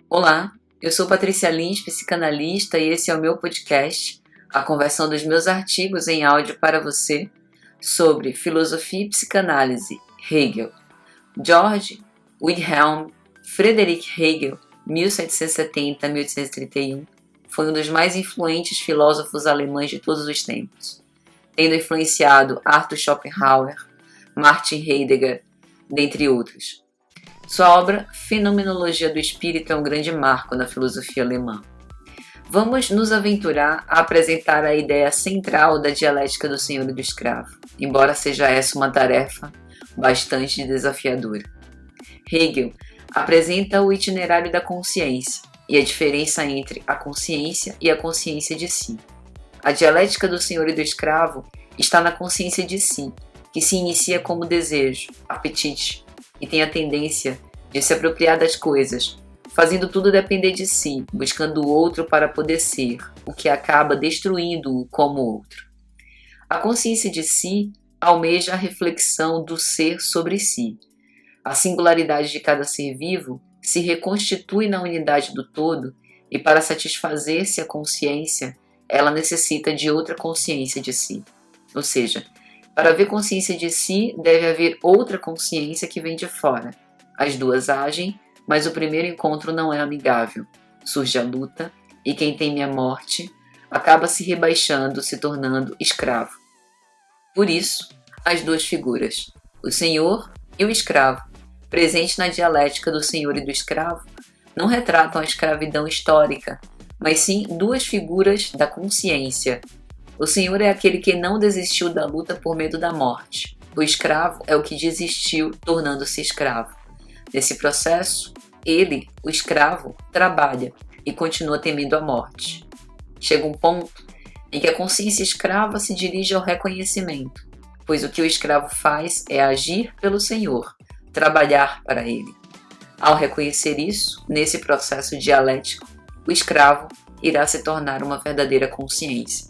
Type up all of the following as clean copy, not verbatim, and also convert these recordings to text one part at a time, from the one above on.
Olá, eu sou Patrícia Lins, psicanalista, e esse é o meu podcast, a conversão dos meus artigos em áudio para você sobre filosofia e psicanálise, Hegel. Georg Wilhelm Friedrich Hegel, 1770-1831, foi um dos mais influentes filósofos alemães de todos os tempos, tendo influenciado Arthur Schopenhauer, Martin Heidegger, dentre outros. Sua obra Fenomenologia do Espírito é um grande marco na filosofia alemã. Vamos nos aventurar a apresentar a ideia central da dialética do senhor e do escravo, embora seja essa uma tarefa bastante desafiadora. Hegel apresenta o itinerário da consciência e a diferença entre a consciência e a consciência de si. A dialética do senhor e do escravo está na consciência de si, que se inicia como desejo, apetite, e tem a tendência de se apropriar das coisas, fazendo tudo depender de si, buscando o outro para poder ser, o que acaba destruindo-o como outro. A consciência de si almeja a reflexão do ser sobre si. A singularidade de cada ser vivo se reconstitui na unidade do todo e, para satisfazer-se a consciência, ela necessita de outra consciência de si. Ou seja, para haver consciência de si, deve haver outra consciência que vem de fora. As duas agem, mas o primeiro encontro não é amigável. Surge a luta, e quem teme a morte acaba se rebaixando, se tornando escravo. Por isso, as duas figuras, o senhor e o escravo, presentes na dialética do senhor e do escravo, não retratam a escravidão histórica, mas sim duas figuras da consciência. O senhor é aquele que não desistiu da luta por medo da morte. O escravo é o que desistiu, tornando-se escravo. Nesse processo, ele, o escravo, trabalha e continua temendo a morte. Chega um ponto em que a consciência escrava se dirige ao reconhecimento, pois o que o escravo faz é agir pelo senhor, trabalhar para ele. Ao reconhecer isso, nesse processo dialético, o escravo irá se tornar uma verdadeira consciência.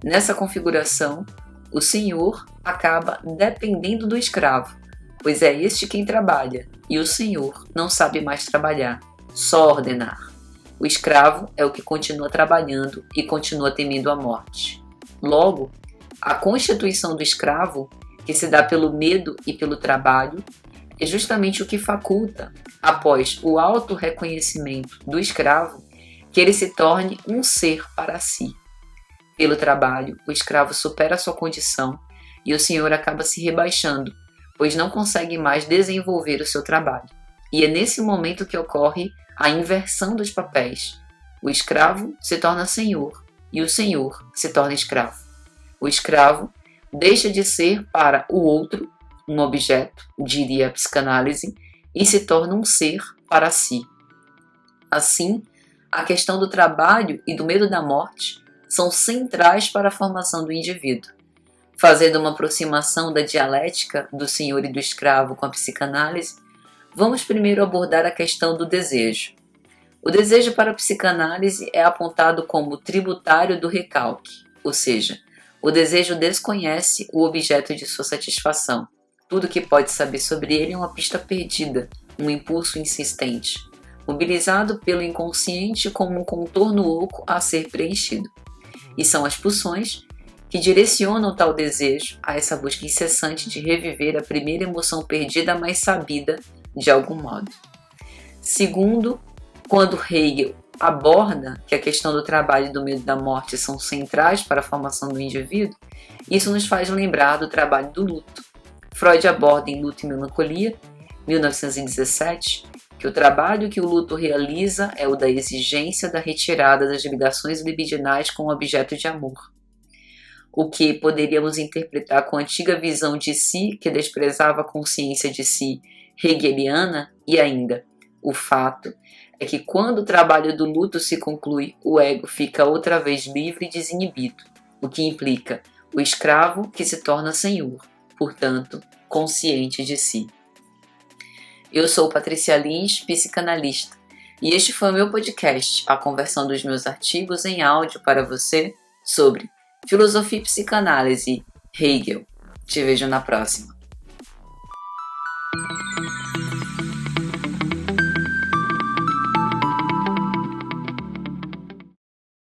Nessa configuração, o senhor acaba dependendo do escravo, pois é este quem trabalha, e o senhor não sabe mais trabalhar, só ordenar. O escravo é o que continua trabalhando e continua temendo a morte. Logo, a constituição do escravo, que se dá pelo medo e pelo trabalho, é justamente o que faculta, após o auto-reconhecimento do escravo, que ele se torne um ser para si. Pelo trabalho, o escravo supera a sua condição e o senhor acaba se rebaixando, pois não consegue mais desenvolver o seu trabalho. E é nesse momento que ocorre a inversão dos papéis. O escravo se torna senhor e o senhor se torna escravo. O escravo deixa de ser para o outro um objeto, diria a psicanálise, e se torna um ser para si. Assim, a questão do trabalho e do medo da morte são centrais para a formação do indivíduo. Fazendo uma aproximação da dialética do senhor e do escravo com a psicanálise, vamos primeiro abordar a questão do desejo. O desejo para a psicanálise é apontado como tributário do recalque, ou seja, o desejo desconhece o objeto de sua satisfação. Tudo que pode saber sobre ele é uma pista perdida, um impulso insistente, mobilizado pelo inconsciente como um contorno oco a ser preenchido. E são as pulsões que direcionam tal desejo a essa busca incessante de reviver a primeira emoção perdida, mas sabida de algum modo. Segundo, quando Hegel aborda que a questão do trabalho e do medo da morte são centrais para a formação do indivíduo, isso nos faz lembrar do trabalho do luto. Freud aborda em Luto e Melancolia, 1917, que o trabalho que o luto realiza é o da exigência da retirada das ligações libidinais com o objeto de amor. O que poderíamos interpretar com a antiga visão de si, que desprezava a consciência de si hegeliana, e ainda, o fato é que quando o trabalho do luto se conclui, o ego fica outra vez livre e desinibido, o que implica o escravo que se torna senhor, portanto, consciente de si. Eu sou Patrícia Lins, psicanalista, e este foi o meu podcast, a conversão dos meus artigos em áudio para você sobre filosofia e psicanálise, Hegel. Te vejo na próxima.